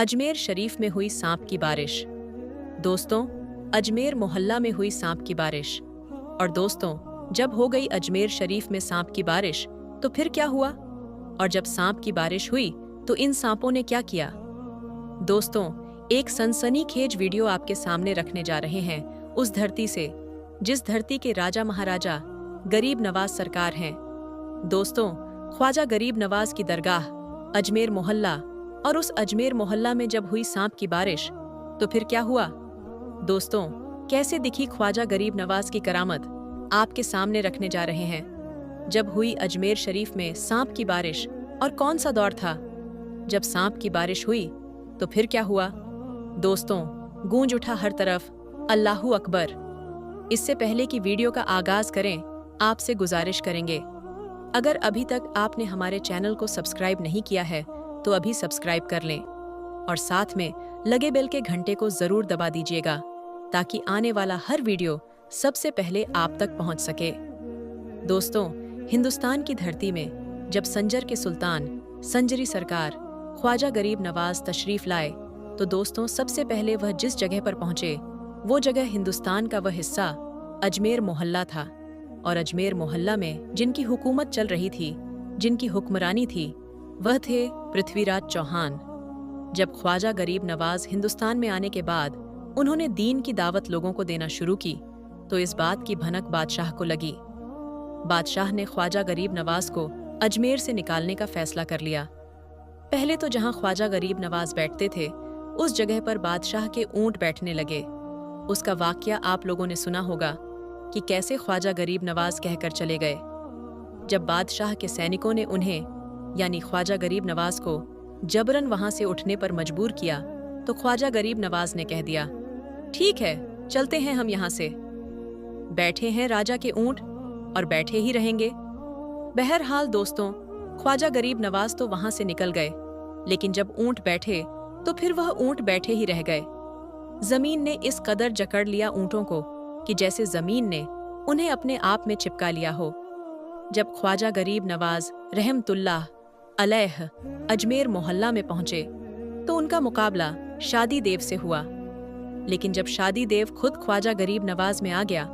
अजमेर शरीफ में हुई सांप की बारिश। दोस्तों, अजमेर मोहल्ला में हुई सांप की बारिश। और दोस्तों, जब हो गई अजमेर शरीफ में सांप की बारिश, तो फिर क्या हुआ? और जब सांप की बारिश हुई तो इन सांपों ने क्या किया? दोस्तों, एक सनसनीखेज वीडियो आपके सामने रखने जा रहे हैं उस धरती से, जिस धरती के राजा महाराजा गरीब नवाज सरकार हैं। दोस्तों, ख्वाजा गरीब नवाज की दरगाह, अजमेर मोहल्ला, और उस अजमेर मोहल्ला में जब हुई सांप की बारिश, तो फिर क्या हुआ? दोस्तों, कैसे दिखी ख्वाजा गरीब नवाज की करामत, आपके सामने रखने जा रहे हैं। जब हुई अजमेर शरीफ में सांप की बारिश, और कौन सा दौर था? जब सांप की बारिश हुई तो फिर क्या हुआ? दोस्तों, गूंज उठा हर तरफ अल्लाहू अकबर। इससे पहले कि वीडियो का आगाज करें, आपसे गुजारिश करेंगे, अगर अभी तक आपने हमारे चैनल को सब्सक्राइब नहीं किया है तो अभी सब्सक्राइब कर लें और साथ में लगे बेल के घंटे को जरूर दबा दीजिएगा, ताकि आने वाला हर वीडियो सबसे पहले आप तक पहुंच सके। दोस्तों, हिंदुस्तान की धरती में जब संजर के सुल्तान संजरी सरकार ख्वाजा गरीब नवाज तशरीफ लाए, तो दोस्तों सबसे पहले वह जिस जगह पर पहुंचे, वो जगह हिंदुस्तान का वह हिस्सा अजमेर मोहल्ला था। और अजमेर मोहल्ला में जिनकी हुकूमत चल रही थी, जिनकी हुक्मरानी थी, वह थे पृथ्वीराज चौहान। जब ख्वाजा गरीब नवाज हिंदुस्तान में आने के बाद उन्होंने दीन की दावत लोगों को देना शुरू की, तो इस बात की भनक बादशाह को लगी। बादशाह ने ख्वाजा गरीब नवाज को अजमेर से निकालने का फैसला कर लिया। पहले तो जहां ख्वाजा गरीब नवाज बैठते थे, उस जगह पर बादशाह के ऊंट बैठने लगे। उसका वाकया आप लोगों ने सुना होगा कि कैसे ख्वाजा गरीब नवाज कहकर चले गए। जब बादशाह के सैनिकों ने उन्हें यानी ख्वाजा गरीब नवाज को जबरन वहां से उठने पर मजबूर किया, तो ख्वाजा गरीब नवाज ने कह दिया, ठीक है, चलते हैं हम यहाँ से। बैठे हैं राजा के ऊंट और बैठे ही रहेंगे। बहरहाल दोस्तों, ख्वाजा गरीब नवाज तो वहां से निकल गए, लेकिन जब ऊंट बैठे तो फिर वह ऊंट बैठे ही रह गए। जमीन ने इस कदर जकड़ लिया ऊंटों को कि जैसे जमीन ने उन्हें अपने आप में चिपका लिया हो। जब ख्वाजा गरीब नवाज रहमतुल्लाह अलैह अजमेर मोहल्ला में पहुंचे, तो उनका मुकाबला शादी देव से हुआ। लेकिन जब शादी देव खुद ख्वाजा गरीब नवाज में आ गया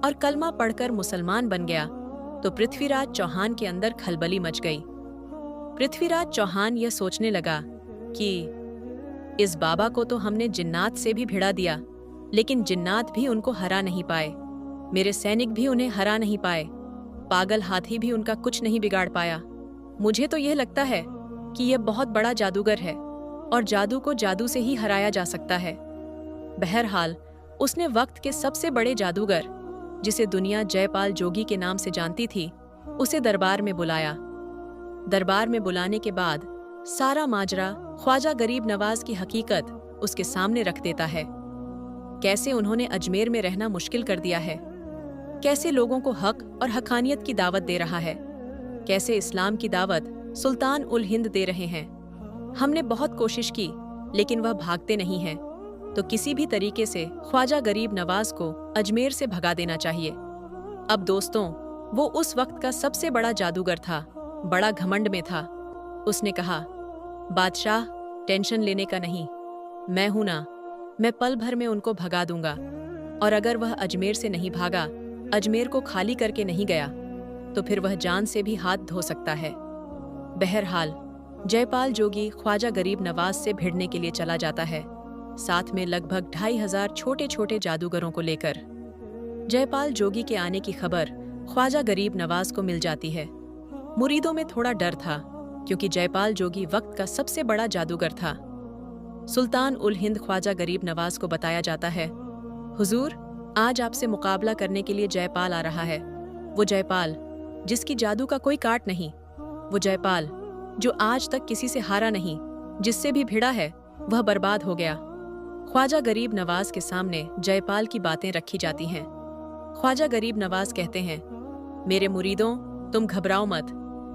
और कलमा पढ़कर मुसलमान बन गया, तो पृथ्वीराज चौहान के अंदर खलबली मच गई। पृथ्वीराज चौहान यह सोचने लगा कि इस बाबा को तो हमने जिन्नात से भी भिड़ा दिया, लेकिन जिन्नात भी उनको हरा नहीं पाए, मेरे सैनिक भी उन्हें हरा नहीं पाए, पागल हाथी भी उनका कुछ नहीं बिगाड़ पाया। मुझे तो यह लगता है कि यह बहुत बड़ा जादूगर है और जादू को जादू से ही हराया जा सकता है। बहरहाल उसने वक्त के सबसे बड़े जादूगर, जिसे दुनिया जयपाल जोगी के नाम से जानती थी, उसे दरबार में बुलाया। दरबार में बुलाने के बाद सारा माजरा ख्वाजा गरीब नवाज की हकीकत उसके सामने रख देता है। कैसे उन्होंने अजमेर में रहना मुश्किल कर दिया है, कैसे लोगों को हक और हकानियत की दावत दे रहा है, कैसे इस्लाम की दावत सुल्तान उल हिंद दे रहे हैं। हमने बहुत कोशिश की, लेकिन वह भागते नहीं हैं, तो किसी भी तरीके से ख्वाजा गरीब नवाज को अजमेर से भगा देना चाहिए। अब दोस्तों, वो उस वक्त का सबसे बड़ा जादूगर था, बड़ा घमंड में था। उसने कहा, बादशाह, टेंशन लेने का नहीं, मैं हूं ना, मैं पल भर में उनको भगा दूंगा। और अगर वह अजमेर से नहीं भागा, अजमेर को खाली करके नहीं गया, तो फिर वह जान से भी हाथ धो सकता है। बहरहाल जयपाल जोगी ख्वाजा गरीब नवाज से भिड़ने के लिए चला जाता है, साथ में लगभग 2500 छोटे छोटे जादूगरों को लेकर। जयपाल जोगी के आने की खबर ख्वाजा गरीब नवाज को मिल जाती है। मुरीदों में थोड़ा डर था, क्योंकि जयपाल जोगी वक्त का सबसे बड़ा जादूगर था। सुल्तान उल हिंद ख्वाजा गरीब नवाज को बताया जाता है, हुजूर, आज आपसे मुकाबला करने के लिए जयपाल आ रहा है। वो जयपाल जिसकी जादू का कोई काट नहीं, वो जयपाल जो आज तक किसी से हारा नहीं, जिससे भी भिड़ा है वह बर्बाद हो गया। ख्वाजा गरीब नवाज के सामने जयपाल की बातें रखी जाती हैं। ख्वाजा गरीब नवाज कहते हैं, मेरे मुरीदों, तुम घबराओ मत,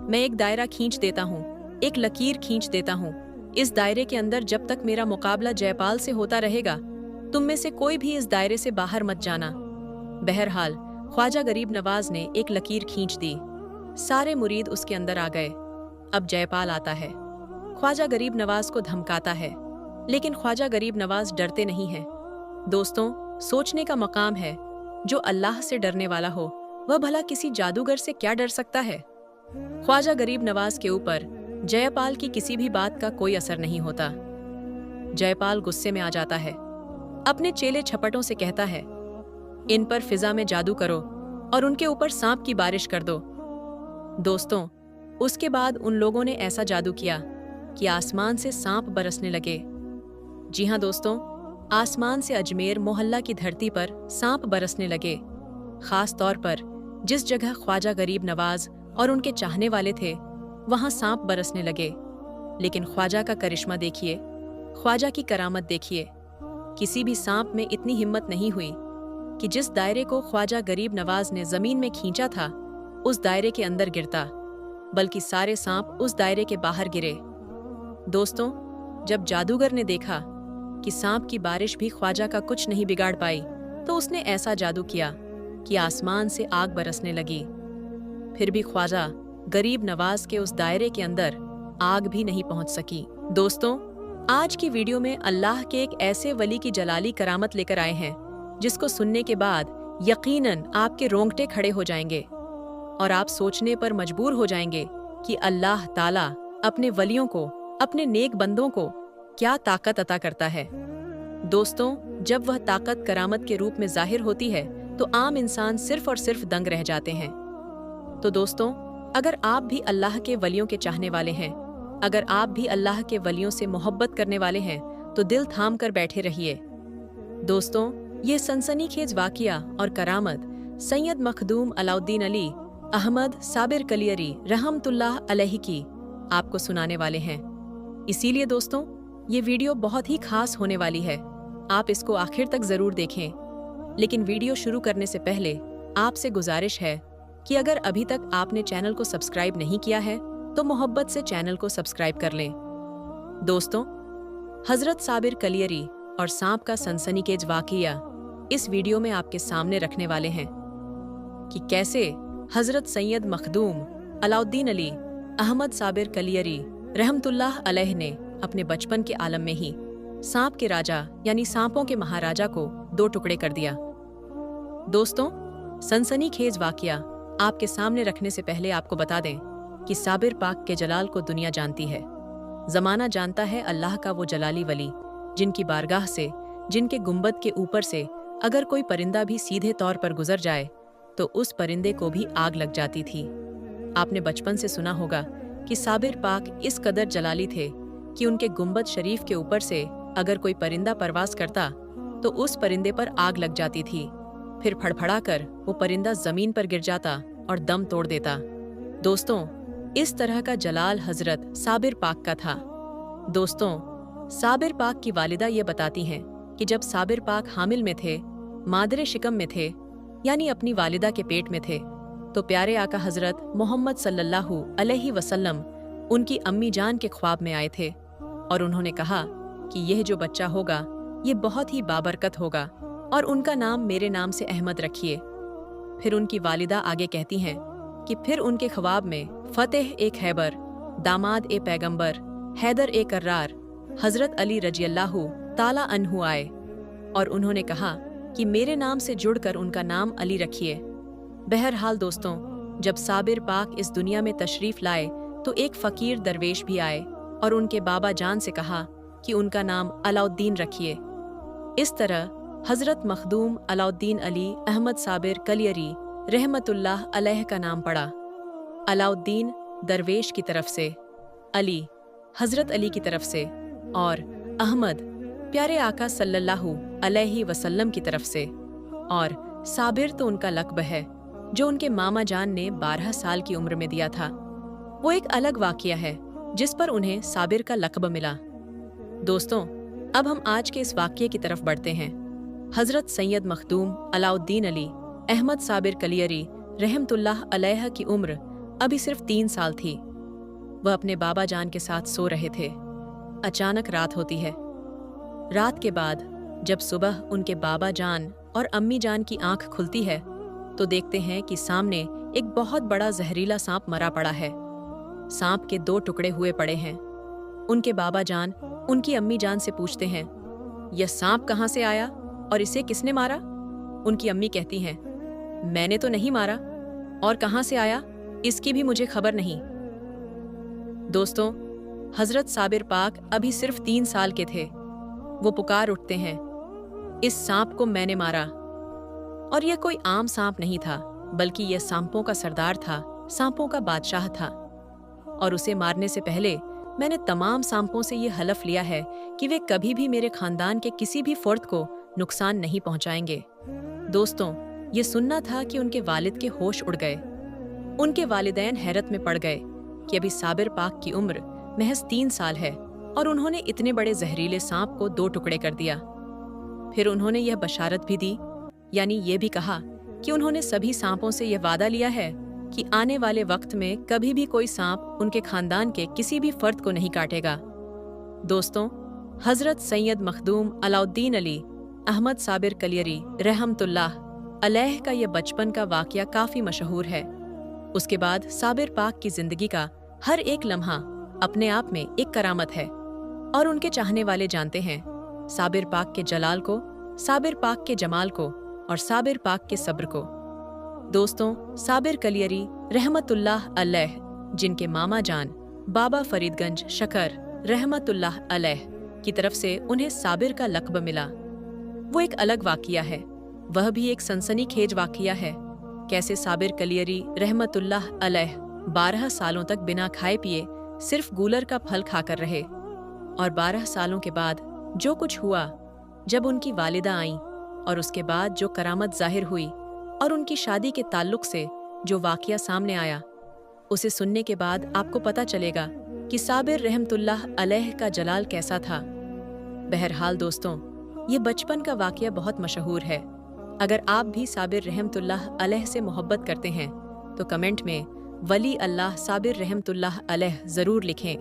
मैं एक दायरा खींच देता हूँ, एक लकीर खींच देता हूँ। इस दायरे के अंदर जब तक मेरा मुकाबला जयपाल से होता रहेगा, तुम में से कोई भी इस दायरे से बाहर मत जाना। बहरहाल ख्वाजा गरीब नवाज ने एक लकीर खींच दी, सारे मुरीद उसके अंदर आ गए। अब जयपाल आता है, ख्वाजा गरीब नवाज को धमकाता है, लेकिन ख्वाजा गरीब नवाज डरते नहीं हैं। दोस्तों, सोचने का मकाम है, जो अल्लाह से डरने वाला हो वह भला किसी जादूगर से क्या डर सकता है। ख्वाजा गरीब नवाज के ऊपर जयपाल की किसी भी बात का कोई असर नहीं होता। जयपाल गुस्से में आ जाता है, अपने चेले छपटों से कहता है, इन पर फिजा में जादू करो और उनके ऊपर सांप की बारिश कर दो। दोस्तों, उसके बाद उन लोगों ने ऐसा जादू किया कि आसमान से सांप बरसने लगे। जी हाँ दोस्तों, आसमान से अजमेर मोहल्ला की धरती पर सांप बरसने लगे। खास तौर पर जिस जगह ख्वाजा गरीब नवाज और उनके चाहने वाले थे, वहां सांप बरसने लगे। लेकिन ख्वाजा का करिश्मा देखिए, ख्वाजा की करामत देखिए। किसी भी सांप में इतनी हिम्मत नहीं हुई कि जिस दायरे को ख्वाजा गरीब नवाज ने जमीन में खींचा था उस दायरे के अंदर गिरता, बल्कि सारे सांप उस दायरे के बाहर गिरे। दोस्तों, जब जादूगर ने देखा कि सांप की बारिश भी ख्वाजा का कुछ नहीं बिगाड़ पाई, तो उसने ऐसा जादू किया कि आसमान से आग बरसने लगी। फिर भी ख्वाजा गरीब नवाज के उस दायरे के अंदर आग भी नहीं पहुंच सकी। दोस्तों, आज की वीडियो में अल्लाह के एक ऐसे वली की जलाली करामत लेकर आए हैं जिसको सुनने के बाद यकीनन आपके रोंगटे खड़े हो जाएंगे और आप सोचने पर मजबूर हो जाएंगे कि अल्लाह ताला अपने वलियों को, अपने नेक बंदों को क्या ताकत अता करता है। दोस्तों, जब वह ताकत करामत के रूप में जाहिर होती है तो आम इंसान सिर्फ और सिर्फ दंग रह जाते हैं। तो दोस्तों, अगर आप भी अल्लाह के वलियों के चाहने वाले हैं, अगर आप भी अल्लाह के वलियों से मोहब्बत करने वाले हैं, तो दिल थाम कर बैठे रहिए। दोस्तों, ये सनसनीखेज वाकिया और करामत सैयद मखदूम अलाउद्दीन अली अहमद साबिर कलियरी रहमतुल्लाह अलैहि की आपको सुनाने वाले हैं। इसीलिए दोस्तों, ये वीडियो बहुत ही खास होने वाली है। आप इसको आखिर तक जरूर देखें। लेकिन वीडियो शुरू करने से पहले आपसे गुजारिश है कि अगर अभी तक आपने चैनल को सब्सक्राइब नहीं किया है तो मोहब्बत से चैनल को सब्सक्राइब कर लें। दोस्तों, हजरत साबिर कलियरी और सांप का सनसनीखेज वाकया इस वीडियो में आपके सामने रखने वाले हैं कि कैसे हजरत सैयद मखदूम अलाउद्दीन अली अहमद साबिर कलियरी रहमतुल्लाह अलैह ने अपने बचपन के आलम में ही सांप के राजा यानी सांपों के महाराजा को 2 टुकड़े कर दिया। दोस्तों, सनसनीखेज वाकया आपके सामने रखने से पहले आपको बता दें कि साबिर पाक के जलाल को दुनिया जानती है, जमाना जानता है अल्लाह का वो जलाली वली जिनकी बारगाह से, जिनके गुंबद के ऊपर से अगर कोई परिंदा भी सीधे तौर पर गुजर जाए तो उस परिंदे को भी आग लग जाती थी। आपने बचपन से सुना होगा कि साबिर पाक इस कदर जलाली थे कि उनके गुंबद शरीफ के ऊपर से अगर कोई परिंदा परवास करता तो उस परिंदे पर आग लग जाती थी। फिर फड़फड़ा कर वो परिंदा जमीन पर गिर जाता और दम तोड़ देता। दोस्तों, इस तरह का जलाल हजरत साबिर पाक का था। दोस्तों, साबिर पाक की वालिदा ये बताती हैं कि जब साबिर पाक हामिल में थे, मादरे शिकम में थे, यानी अपनी वालिदा के पेट में थे, तो प्यारे आका हजरत मोहम्मद सल्लल्लाहु अलैहि वसल्लम उनकी अम्मी जान के ख्वाब में आए थे और उन्होंने कहा कि यह जो बच्चा होगा ये बहुत ही बाबरकत होगा और उनका नाम मेरे नाम से अहमद रखिए। फिर उनकी वालिदा आगे कहती हैं कि फिर उनके ख्वाब में फतेह ए खैबर, दामाद ए पैगंबर, हैदर ए कर्रार, हजरत अली रजियल्लाहु ताला अन्हु आए और उन्होंने कहा कि मेरे नाम से जुड़कर उनका नाम अली रखिए। बहरहाल दोस्तों, जब साबिर पाक इस दुनिया में तशरीफ लाए तो एक फकीर दरवेश भी आए और उनके बाबा जान से कहा कि उनका नाम अलाउद्दीन रखिए। इस तरह हजरत मखदूम अलाउद्दीन अली अहमद साबिर कलियरी रहमतुल्लाह अलैह का नाम पड़ा। अलाउद्दीन दरवेश की तरफ से, अली हजरत अली की तरफ से और अहमद प्यारे आका सल्लल्लाहु अलैहि वसल्लम की तरफ से, और साबिर तो उनका लक़ब है जो उनके मामा जान ने 12 साल की उम्र में दिया था। वो एक अलग वाक़या है जिस पर उन्हें साबिर का लक़ब मिला। दोस्तों, अब हम आज के इस वाक़ये की तरफ बढ़ते हैं। हजरत सैयद मखदूम अलाउद्दीन अली अहमद साबिर कलियरी रहमतुल्लाह अलैह की उम्र अभी सिर्फ 3 साल थी। वह अपने बाबा जान के साथ सो रहे थे। अचानक रात होती है। रात के बाद जब सुबह उनके बाबा जान और अम्मी जान की आंख खुलती है तो देखते हैं कि सामने एक बहुत बड़ा जहरीला सांप मरा पड़ा है। सांप के 2 टुकड़े हुए पड़े हैं। उनके बाबा जान उनकी अम्मी जान से पूछते हैं, यह सांप कहाँ से आया और इसे किसने मारा? उनकी अम्मी कहती हैं, मैंने तो नहीं मारा, और कहाँ से आया इसकी भी मुझे खबर नहीं। दोस्तों, हजरत साबिर पाक अभी सिर्फ 3 साल के थे। वो पुकार उठते हैं, इस सांप को मैंने मारा। और यह कोई आम सांप नहीं था, बल्कि यह सांपों का सरदार था, सांपों का बादशाह था। और उसे मारने से पहले मैंने तमाम सांपों से ये हलफ लिया है कि वे कभी भी मेरे खानदान के किसी भी फर्द को नुकसान नहीं पहुंचाएंगे। दोस्तों, ये सुनना था कि उनके वालिद के होश उड़ गए। उनके वालिदैन हैरत में पड़ गए कि अभी साबिर पाक की उम्र महज 3 साल है और उन्होंने इतने बड़े जहरीले सांप को 2 टुकड़े कर दिया। फिर उन्होंने यह बशारत भी दी, यानी ये भी कहा कि उन्होंने सभी सांपों से यह वादा लिया है कि आने वाले वक्त में कभी भी कोई सांप उनके खानदान के किसी भी फर्द को नहीं काटेगा। दोस्तों, हजरत सैयद मखदूम अलाउद्दीन अली अहमद साबिर कलियरी रहमतुल्लाह अलैह का यह बचपन का वाकया काफी मशहूर है। उसके बाद साबिर पाक की जिंदगी का हर एक लम्हा अपने आप में एक करामत है और उनके चाहने वाले जानते हैं साबिर पाक के जलाल को, साबिर पाक के जमाल को और साबिर पाक के सब्र को। दोस्तों, साबिर कलियरी रहमतुल्लाह अलैह, जिनके मामा जान बाबा फरीदगंज शकर रहमतुल्लाह अलैह की तरफ से उन्हें साबिर का लक़ब मिला, वो एक अलग वाक़िया है। वह भी एक सनसनीखेज वाक़िया है। कैसे साबिर कलियरी रहमतुल्लाह अलैह 12 सालों तक बिना खाए पिए सिर्फ गूलर का फल खाकर रहे, और 12 सालों के बाद जो कुछ हुआ, जब उनकी वालिदा आईं और उसके बाद जो करामत ज़ाहिर हुई और उनकी शादी के ताल्लुक से जो वाक़या सामने आया, उसे सुनने के बाद आपको पता चलेगा कि साबिर रहमतुल्लाह अलैह का जलाल कैसा था। बहरहाल दोस्तों, ये बचपन का वाक़या बहुत मशहूर है। अगर आप भी साबिर रहमतुल्लाह अलैह से मोहब्बत करते हैं तो कमेंट में वली अल्लाह साबिर रहमतुल्लाह अलैह ज़रूर लिखें।